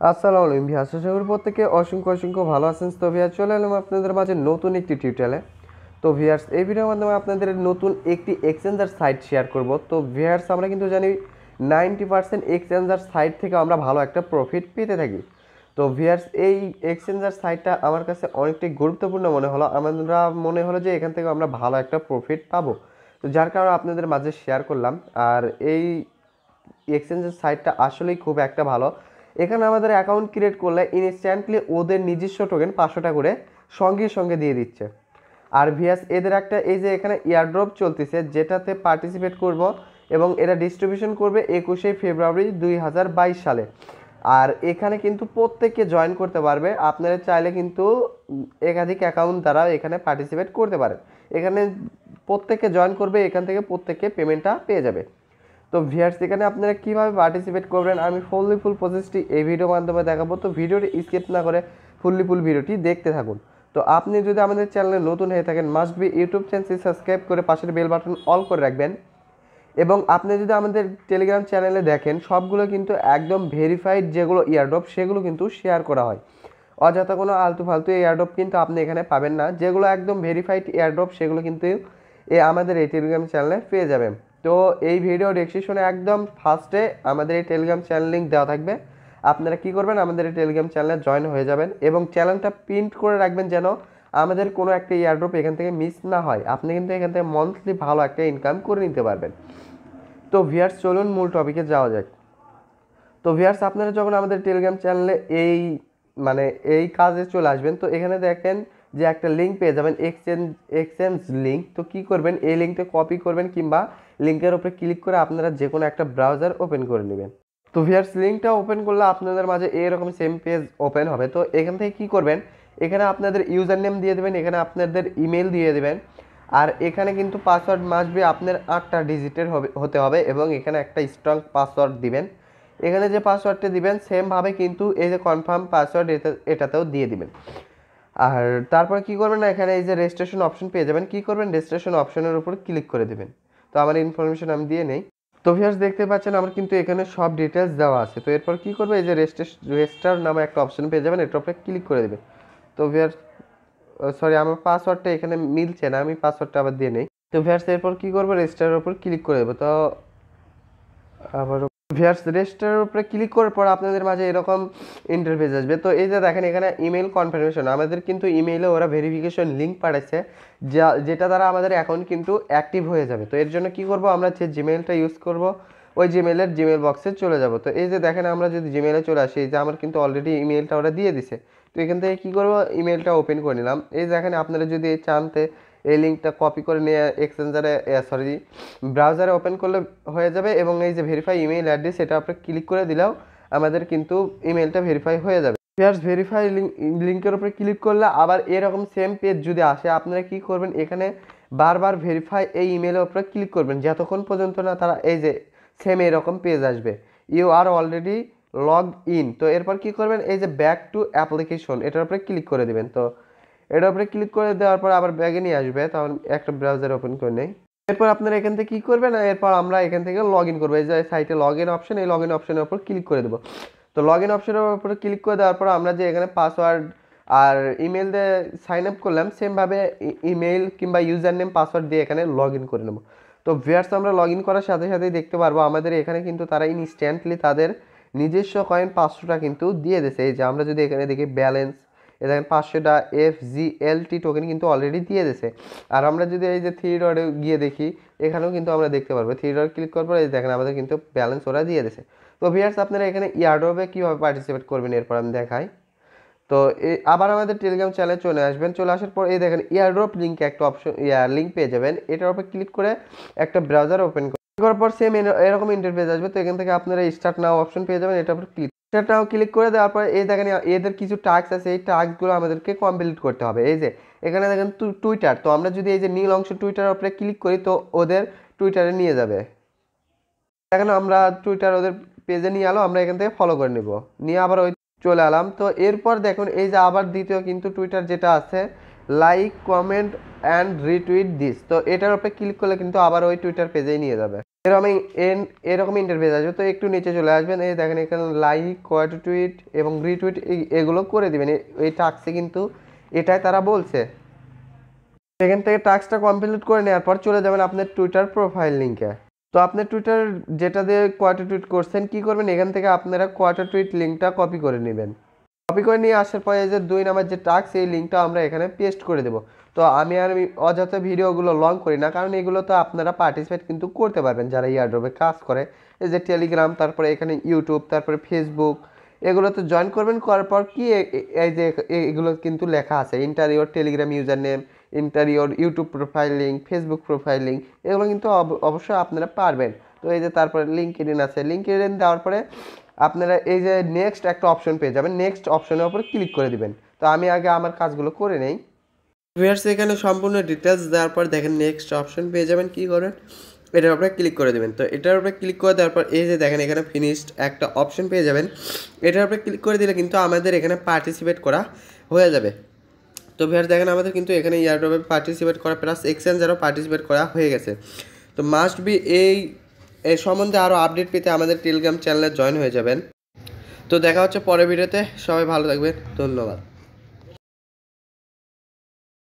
আসসালামু আলাইকুম ভিউয়ার্স, আশা করি প্রত্যেকে অসংখ্য ভালো আছেন। তো ভিউয়ার্স, চলে এলাম আপনাদের মাঝে নতুন একটি টিউটোরিয়ালে। তো ভিউয়ার্স, এই ভিডিওর মাধ্যমে আপনাদের নতুন একটি এক্সচেঞ্জার সাইট শেয়ার করব। তো ভিউয়ার্স, আমরা কিন্তু জানি 90% এক্সচেঞ্জার সাইট থেকে আমরা ভালো একটা প্রফিট পেতে থাকি। তো ভিউয়ার্স, এই এক্সচেঞ্জার সাইটটা আমার কাছে অনেকটাই গুরুত্বপূর্ণ মনে হলো। আমরা মনে হলো যে এখান থেকে আমরা ভালো একটা প্রফিট পাবো, তো যার কারণে আপনাদের মাঝে শেয়ার করলাম। আর এই এক্সচেঞ্জের সাইটটা আসলেই খুব একটা ভালো। এখানে আমাদের অ্যাকাউন্ট ক্রিয়েট করলে ইনস্ট্যান্টলি ওদের নিজস্ব টোকেন 500 টাকা করে সঙ্গে দিয়ে দিচ্ছে। আর ভিএস এদের একটা এই যে এখানে এয়ারড্রপ চলতেছে, যেটাতে পার্টিসিপেট করব এবং এরা ডিস্ট্রিবিউশন করবে 21শে ফেব্রুয়ারি 2022 সালে। আর এখানে কিন্তু প্রত্যেককে জয়েন করতে পারবে। আপনারা চাইলে কিন্তু একাধিক অ্যাকাউন্ট দ্বারা এখানে পার্টিসিপেট করতে পারেন। এখানে প্রত্যেককে জয়েন করবে, এখান থেকে প্রত্যেককে পেমেন্টটা পেয়ে যাবে। তো ভিউয়ার্স, এখানে আপনারা কীভাবে পার্টিসিপেট করবেন আমি ফুল প্রসেসটি এই ভিডিওর মাধ্যমে দেখাবো। তো ভিডিওটি স্কিপ না করে ফুল ভিডিওটি দেখতে থাকুন। তো আপনি যদি আমাদের চ্যানেলে নতুন হয়ে থাকেন, মাস্ট বি ইউটিউব চ্যানেলটি সাবস্ক্রাইব করে পাশের বেল বাটন অল করে রাখবেন। এবং আপনি যদি আমাদের টেলিগ্রাম চ্যানেলে দেখেন, সবগুলো কিন্তু একদম ভেরিফাইড, যেগুলো এয়ারড্রপ সেগুলো কিন্তু শেয়ার করা হয়। অযথা কোনো আলতু ফালতু এয়ারড্রপ কিন্তু আপনি এখানে পাবেন না। যেগুলো একদম ভেরিফাইড এয়ারড্রপ সেগুলো কিন্তু আমাদের এই টেলিগ্রাম চ্যানেলে পেয়ে যাবেন। তো এই ভিডিও ডেসক্রিপশনে একদম ফার্স্টে আমাদের এই টেলিগ্রাম চ্যানেল লিঙ্ক দেওয়া থাকবে। আপনারা কি করবেন, আমাদের এই টেলিগ্রাম চ্যানেলে জয়েন হয়ে যাবেন এবং চ্যানেলটা প্রিন্ট করে রাখবেন, যেন আমাদের কোনো একটা এয়ারড্রপ এখান থেকে মিস না হয়। আপনি কিন্তু এখান থেকে মান্থলি ভালো একটা ইনকাম করে নিতে পারবেন। তো ভিউয়ার্স, চলুন মূল টপিকে যাওয়া যাক। তো ভিউয়ার্স, আপনারা যখন আমাদের টেলিগ্রাম চ্যানেলে এই কাজে চলে আসবেন, তো এখানে দেখেন যে একটা লিঙ্ক পেয়ে যাবেন, এক্সচেঞ্জ লিঙ্ক। তো কি করবেন, এই লিঙ্কটা কপি করবেন কিংবা লিঙ্কের উপরে ক্লিক করে আপনারা যে কোনো একটা ব্রাউজার ওপেন করে নেবেন। তো ভিউয়ার্স, লিঙ্কটা ওপেন করলে আপনাদের মাঝে এরকম সেম পেজ ওপেন হবে। তো এখান থেকে কি করবেন, এখানে আপনাদের ইউজার নেম দিয়ে দেবেন, এখানে আপনাদের ইমেল দিয়ে দেবেন। আর এখানে কিন্তু পাসওয়ার্ড মাস্ট বি আপনার 8টা ডিজিটের হতে হবে এবং এখানে একটা স্ট্রং পাসওয়ার্ড দিবেন। এখানে যে পাসওয়ার্ডটা দিবেন সেমভাবে কিন্তু এই যে কনফার্ম পাসওয়ার্ড এটাতেও দিয়ে দিবেন। আর তারপর কি করবেন না, এখানে এই যে রেজিস্ট্রেশন অপশন পেয়ে যাবেন। কি করবেন, রেজিস্ট্রেশন অপশনের উপর ক্লিক করে দেবেন। তো আমার ইনফরমেশন আমি দিয়ে নেই। তো ভিউয়ার্স, দেখতে পাচ্ছেন আমার কিন্তু এখানে সব ডিটেলস দেওয়া আছে। তো এরপর কি করবে, এই যে রেজিস্টার নামে একটা অপশন পেয়ে যাবেন, এটার উপরে ক্লিক করে দেবেন। তো ভিউয়ার্স, সরি, আমার পাসওয়ার্ডটা এখানে মিলছে না, আমি পাসওয়ার্ডটা আবার দিয়ে নেই। তো ভিউয়ার্স, এরপর কি করবো, রেজিস্টারের উপর ক্লিক করে দেবো। তো আবার ভিউয়ার্স, রেজিস্টারের উপরে ক্লিক করার পর আপনাদের মাঝে এরকম ইন্টারফেস আসবে। তো এই যে দেখেন এখানে ইমেল কনফার্মেশন, আমাদের কিন্তু ইমেইলে ওরা ভেরিফিকেশন লিঙ্ক পাঠাচ্ছে, যেটা দ্বারা আমাদের অ্যাকাউন্ট কিন্তু অ্যাক্টিভ হয়ে যাবে। তো এর জন্য কি করব, আমরা যে জিমেইলটা ইউজ করব ওই জিমেইল বক্সে চলে যাব। তো এই যে দেখেন আমরা যদি জিমেইলে চলে আসি, এই যে আমার কিন্তু অলরেডি ইমেইলটা ওরা দিয়ে দিছে। তো এখান থেকে কী করবো, ইমেলটা ওপেন করে নিলাম। এই দেখেন আপনারা যদি চানতে এই লিঙ্কটা কপি করে নিয়ে ব্রাউজারে ওপেন করলে হয়ে যাবে। এবং এই যে ভেরিফাই ইমেল অ্যাড্রেস, এটা আপনি ক্লিক করে দিলেও আমাদের কিন্তু ইমেলটা ভেরিফাই হয়ে যাবে। ভিউয়ার্স, ভেরিফাই লিঙ্কের উপরে ক্লিক করলে আবার এরকম সেম পেজ যদি আসে, আপনারা কি করবেন, এখানে বারবার ভেরিফাই এই ইমেলের উপরে ক্লিক করবেন, যতক্ষণ পর্যন্ত না তারা এই যে সেম এরকম পেজ আসবে, you are already log in. তো এরপর কি করবেন, এই যে ব্যাক টু অ্যাপ্লিকেশন, এটার উপরে ক্লিক করে দেবেন। তো এটার উপরে ক্লিক করে দেওয়ার পর আবার ব্যাগে নিয়ে আসবে। তখন একটা ব্রাউজার ওপেন করে নেই। এরপর আপনারা এখান থেকে কী করবেন, এরপর আমরা এখান থেকে লগ ইন করবো। এই যে সাইটে লগ ইন অপশন, এই লগ ইন অপশনের উপর ক্লিক করে দেবো। তো লগ ইন অপশনের উপরে ক্লিক করে দেওয়ার পর আমরা যে এখানে পাসওয়ার্ড আর ইমেল দিয়ে সাইন আপ করলাম, সেমভাবে ইমেল কিংবা ইউজার নেম পাসওয়ার্ড দিয়ে এখানে লগ ইন করে নেবো। তো ভিউয়ার্স, আমরা লগ ইন করার সাথে সাথেই দেখতে পারবো আমাদের এখানে কিন্তু তারা ইনস্ট্যান্টলি তাদের নিজস্ব কয়েন 500টা কিন্তু দিয়ে দিয়েছে। এই যে আমরা যদি এখানে দেখি ব্যালেন্স, এ দেখেন 500টা FGLT টোকেন কিন্তু অলরেডি দিয়ে দিয়েছে। আর আমরা যদি এই যে থ্রি ডটে গিয়ে দেখি, এখানেও কিন্তু আমরা দেখতে পারবো, থ্রি ডট ক্লিক করার পর এই দেখেন আমাদের কিন্তু ব্যালেন্স ওরা দিয়ে দিয়েছে। তো ভিউয়ার্স, আপনারা এখানে এয়ারড্রপে কীভাবে পার্টিসিপেট করবেন এরপর আমি দেখাই। তো আবার আমাদের টেলিগ্রাম চ্যানেলে চলে আসবেন। চলে আসার পর এই দেখেন এয়ারড্রপ লিঙ্ক একটা অপশন লিঙ্ক পেয়ে যাবেন। এটার উপর ক্লিক করে একটা ব্রাউজার ওপেন করার পর সেম এরকম ইন্টারফেস আসবে। তো এখান থেকে আপনারা স্টার্ট নাও অপশন পেয়ে যাবেন, এটার উপর স্টার্ট নাও ক্লিক করে দেওয়ার পর এই দেখেন এদের কিছু টাস্ক আছে, এই টাস্কগুলো আমাদেরকে কমপ্লিট করতে হবে। এই যে এখানে দেখেন টুইটার, তো আমরা যদি এই যে নীল অংশ টুইটারের উপরে ক্লিক করি, তো ওদের টুইটারে নিয়ে যাবে। এখন আমরা টুইটার ওদের পেজে নিয়ে এলো, আমরা এখান থেকে ফলো করে নিব, নিয়ে আবার ওই চলে এলাম। তো এরপর দেখুন এই যে আবার দ্বিতীয় কিন্তু টুইটার যেটা আছে, like comment and retweet this, তো এটার উপরে ক্লিক করলে কিন্তু আবার ওই টুইটার পেজেই নিয়ে যাবে। এরকম এরকম ইন্টারফেস আসবে। তো একটু নিচে চলে আসবেন, এই দেখেন এখানে লাইক, কোয়াট টুইট এবং রিটুইট এগুলো করে দিবেন। এই টাস্কে কিন্তু এটাই তারা বলছে। এখান থেকে টাস্কটা কমপ্লিট করে নেওয়ার পর চলে যাবেন আপনার টুইটার প্রোফাইল লিঙ্কে। তো আপনি টুইটার যেটা দিয়ে কোয়াটা টুইট করছেন কি করবেন, এখান থেকে আপনারা কোয়াটা টুইট লিঙ্কটা কপি করে নেবেন। কপি করে নিয়ে আসার পরে যে 2 নাম্বার যে টাস্ক, এই লিঙ্কটা আমরা এখানে পেস্ট করে দেবো। তো আমি আর অযথা ভিডিওগুলো লং করি না, কারণ এগুলো তো আপনারা পার্টিসিপেট কিন্তু করতে পারবেন যারা ইয়ারড্রপে কাজ করে। এই যে টেলিগ্রাম, তারপরে এখানে ইউটিউব, তারপরে ফেসবুক, এগুলোতে জয়েন করবেন। করার পর কি এই যে এগুলো কিন্তু লেখা আছে inter your Telegram user name, inter your YouTube profile link, Facebook profile link, এগুলো কিন্তু অবশ্যই আপনারা পারবেন। তো এই যে তারপরে লিঙ্কডইন আছে, লিঙ্কডইন দেওয়ার পরে আপনারা এই যে নেক্সট একটা অপশন পেয়ে যাবেন, নেক্সট অপশনের উপর ক্লিক করে দিবেন। তো আমি আগে আমার কাজগুলো করে নেই। ভিউয়ার্স এখানে সম্পূর্ণ ডিটেলস দেওয়ার পর দেখেন নেক্সট অপশন পেয়ে যাবেন, কি করবেন এটার উপরে ক্লিক করে দেবেন। তো এটার উপরে ক্লিক করে দেওয়ার পর এই যে দেখেন এখানে ফিনিশড একটা অপশন পেয়ে যাবেন। এটার উপরে ক্লিক করে দিলে কিন্তু আমাদের এখানে পার্টিসিপেট করা হয়ে যাবে। তো ভিউয়ার্স দেখেন আমাদের কিন্তু এখানে ইয়ারড্রপে পার্টিসিপেট করা প্লাস এক্সচেঞ্জারও পার্টিসিপেট করা হয়ে গেছে। তো মাস্ট বি এই সম্বন্ধে আরও আপডেট পেতে আমাদের টেলিগ্রাম চ্যানেলে জয়েন হয়ে যাবেন। তো দেখা হচ্ছে পরের ভিডিওতে, সবাই ভালো থাকবেন, ধন্যবাদ।